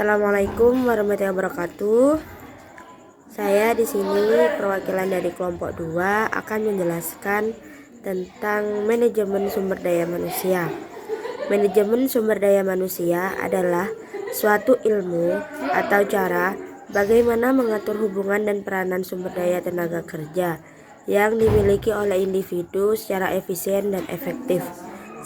Assalamualaikum warahmatullahi wabarakatuh. Saya di sini perwakilan dari kelompok 2 akan menjelaskan tentang manajemen sumber daya manusia. Manajemen sumber daya manusia adalah suatu ilmu atau cara bagaimana mengatur hubungan dan peranan sumber daya tenaga kerja yang dimiliki oleh individu secara efisien dan efektif,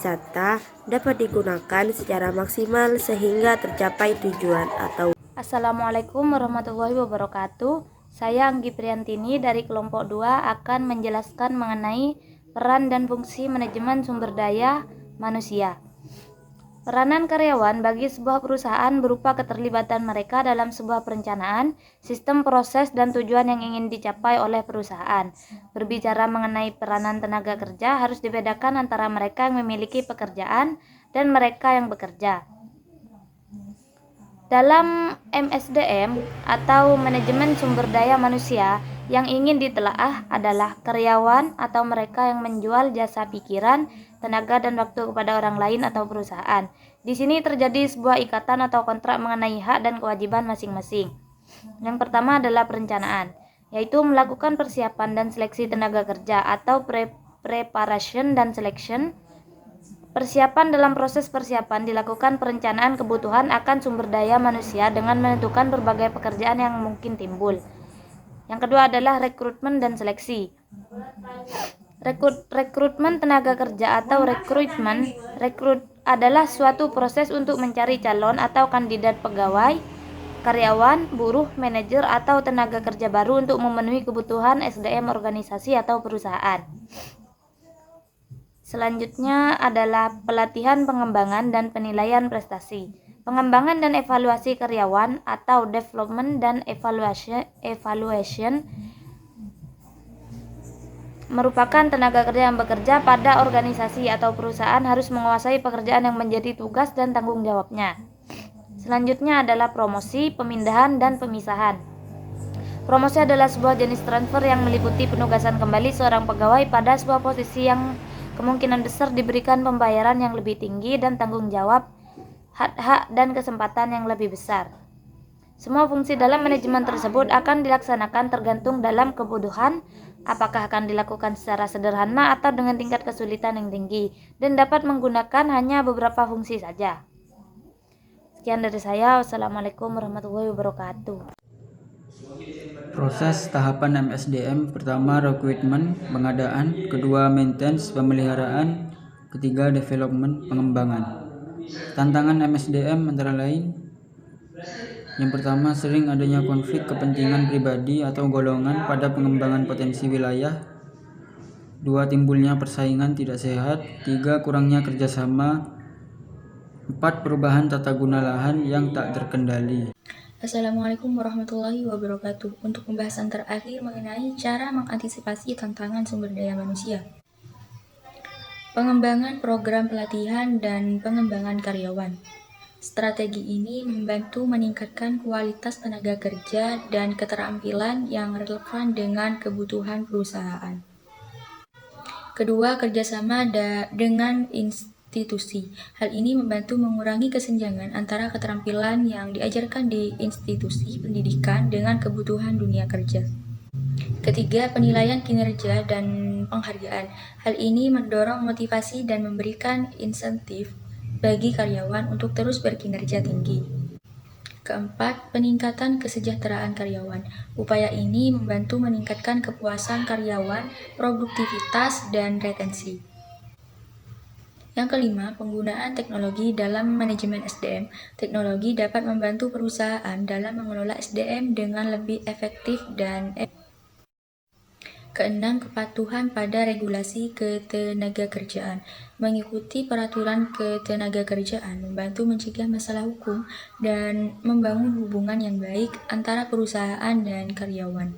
serta dapat digunakan secara maksimal sehingga tercapai tujuan atau. Assalamualaikum warahmatullahi wabarakatuh. Saya Anggi Priantini dari kelompok 2 akan menjelaskan mengenai peran dan fungsi manajemen sumber daya manusia. Peranan karyawan bagi sebuah perusahaan berupa keterlibatan mereka dalam sebuah perencanaan, sistem, proses, dan tujuan yang ingin dicapai oleh perusahaan. Berbicara mengenai peranan tenaga kerja harus dibedakan antara mereka yang memiliki pekerjaan dan mereka yang bekerja. Dalam MSDM atau manajemen sumber daya manusia, yang ingin ditelaah adalah karyawan atau mereka yang menjual jasa pikiran, tenaga, dan waktu kepada orang lain atau perusahaan. Di sini terjadi sebuah ikatan atau kontrak mengenai hak dan kewajiban masing-masing. Yang pertama adalah perencanaan, yaitu melakukan persiapan dan seleksi tenaga kerja atau preparation dan selection. Persiapan dalam proses persiapan dilakukan perencanaan kebutuhan akan sumber daya manusia dengan menentukan berbagai pekerjaan yang mungkin timbul. Yang kedua adalah rekrutmen dan seleksi. Rekrutmen tenaga kerja atau rekrut adalah suatu proses untuk mencari calon atau kandidat pegawai, karyawan, buruh, manajer, atau tenaga kerja baru untuk memenuhi kebutuhan SDM organisasi atau perusahaan. Selanjutnya adalah pelatihan, pengembangan, dan penilaian prestasi. Pengembangan dan evaluasi karyawan atau development dan evaluation merupakan tenaga kerja yang bekerja pada organisasi atau perusahaan harus menguasai pekerjaan yang menjadi tugas dan tanggung jawabnya. Selanjutnya adalah promosi, pemindahan, dan pemisahan. Promosi adalah sebuah jenis transfer yang meliputi penugasan kembali seorang pegawai pada sebuah posisi yang kemungkinan besar diberikan pembayaran yang lebih tinggi dan tanggung jawab, hak-hak, dan kesempatan yang lebih besar. Semua fungsi dalam manajemen tersebut akan dilaksanakan tergantung dalam kebutuhan, apakah akan dilakukan secara sederhana atau dengan tingkat kesulitan yang tinggi, dan dapat menggunakan hanya beberapa fungsi saja. Sekian dari saya. Wassalamualaikum warahmatullahi wabarakatuh. Proses tahapan MSDM: pertama recruitment, pengadaan; kedua maintenance, pemeliharaan; ketiga development, pengembangan. Tantangan MSDM antara lain: yang pertama, sering adanya konflik kepentingan pribadi atau golongan pada pengembangan potensi wilayah. 2. Timbulnya persaingan tidak sehat. 3. Kurangnya kerjasama. 4. Perubahan tata guna lahan yang tak terkendali. Assalamualaikum warahmatullahi wabarakatuh. Untuk pembahasan terakhir mengenai cara mengantisipasi tantangan sumber daya manusia. Pengembangan program pelatihan dan pengembangan karyawan. Strategi ini membantu meningkatkan kualitas tenaga kerja dan keterampilan yang relevan dengan kebutuhan perusahaan. Kedua, kerjasama dengan institusi. Hal ini membantu mengurangi kesenjangan antara keterampilan yang diajarkan di institusi pendidikan dengan kebutuhan dunia kerja. Ketiga, penilaian kinerja dan penghargaan. Hal ini mendorong motivasi dan memberikan insentif bagi karyawan untuk terus berkinerja tinggi. Keempat, peningkatan kesejahteraan karyawan. Upaya ini membantu meningkatkan kepuasan karyawan, produktivitas, dan retensi. Yang kelima, penggunaan teknologi dalam manajemen SDM. Teknologi dapat membantu perusahaan dalam mengelola SDM dengan lebih efektif dan Keenam, kepatuhan pada regulasi ketenagakerjaan. Mengikuti peraturan ketenagakerjaan membantu mencegah masalah hukum dan membangun hubungan yang baik antara perusahaan dan karyawan.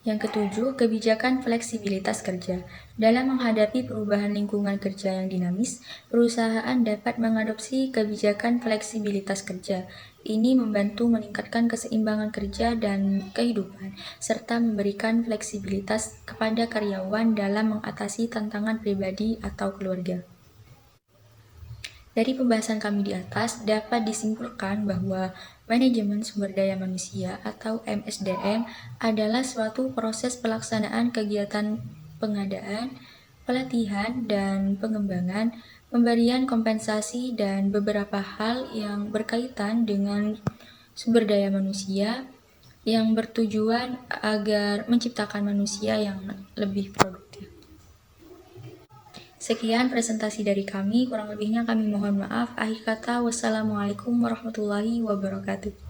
Yang ketujuh, kebijakan fleksibilitas kerja. Dalam menghadapi perubahan lingkungan kerja yang dinamis, perusahaan dapat mengadopsi kebijakan fleksibilitas kerja. Ini membantu meningkatkan keseimbangan kerja dan kehidupan, serta memberikan fleksibilitas kepada karyawan dalam mengatasi tantangan pribadi atau keluarga. Dari pembahasan kami di atas, dapat disimpulkan bahwa manajemen sumber daya manusia atau MSDM adalah suatu proses pelaksanaan kegiatan pengadaan, pelatihan, dan pengembangan, pemberian kompensasi, dan beberapa hal yang berkaitan dengan sumber daya manusia yang bertujuan agar menciptakan manusia yang lebih produktif. Sekian presentasi dari kami, kurang lebihnya kami mohon maaf. Akhir kata, wassalamualaikum warahmatullahi wabarakatuh.